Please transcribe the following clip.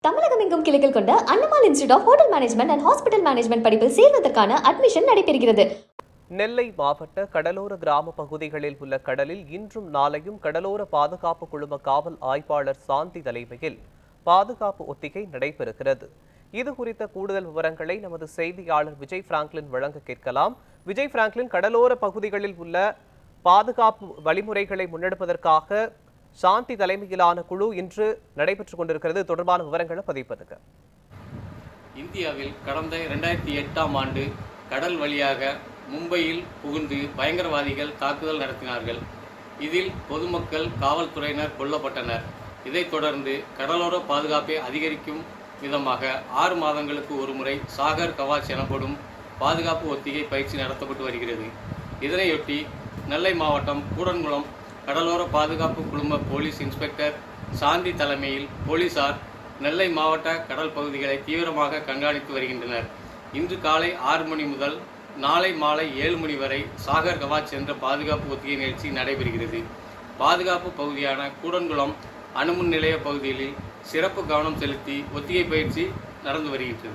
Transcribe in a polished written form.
தமிழகம் எங்கும் கிளைகள் கொண்ட Annamal institute of hotel management and hospital management படிப்பில் சேர்வதற்கான அட்மிஷன் நடைபெறுகிறது. நெல்லை மாவட்ட கடலோர கிராம பகுதிகளில் உள்ள கடலில் இன்றும் நாளையும் கடலோர பாதுகாப்பு குழும காவல் ஆய்வாளர் சாந்தி தலைமையில் பாதுகாப்பு ஒத்திகை நடைபெறுகிறது. இது குறித்த கூடுதல் விவரங்களை நமது செய்தியாளர் விஜய் பிராங்க்லின் வழங்க கேட்கலாம். விஜய் பிராங்க்லின், கடலோர பகுதிகளில் உள்ள பாதுகாப்பு வழிமுறைகளை முன்னெடுப்பதற்காக சாந்தி தலைமையிலான குழு இன்று நடைபெற்றுக் கொண்டிருக்கிறது. தொடர்பான விவரங்களை பதிவு பண்ணுங்க. இந்தியாவில் கடந்த 2008ஆம் ஆண்டு கடல் வழியாக மும்பையில் புகுந்து பயங்கரவாதிகள் தாக்குதல் நடத்தினார்கள். இதில் பொதுமக்கள், காவல்துறையினர் கொல்லப்பட்டனர். இதைத் தொடர்ந்து கடலோர பாதுகாப்பை அதிகரிக்கும் விதமாக 6 மாதங்களுக்கு ஒருமுறை சாகர் கவாச் எனப்படும் பாதுகாப்பு ஒத்திகை பயிற்சி நடத்தப்பட்டு வருகிறது. இதனையொட்டி நெல்லை மாவட்டம் கூடன்குளம் கடலோர பாதுகாப்பு குழும போலீஸ் இன்ஸ்பெக்டர் சாந்தி தலைமையில் போலீசார் நெல்லை மாவட்ட கடல் பகுதிகளை தீவிரமாக கண்காணித்து வருகின்றனர். இன்று காலை 6 மணி முதல் நாளை மாலை 7 மணி வரை சாகர் கவாச் என்ற பாதுகாப்பு ஒத்திகை நிகழ்ச்சி நடைபெறுகிறது. பாதுகாப்பு பகுதியான கூடன்குளம் அணுமின் நிலைய பகுதிகளில் சிறப்பு கவனம் செலுத்தி ஒத்திகை பயிற்சி நடந்து வருகிறது.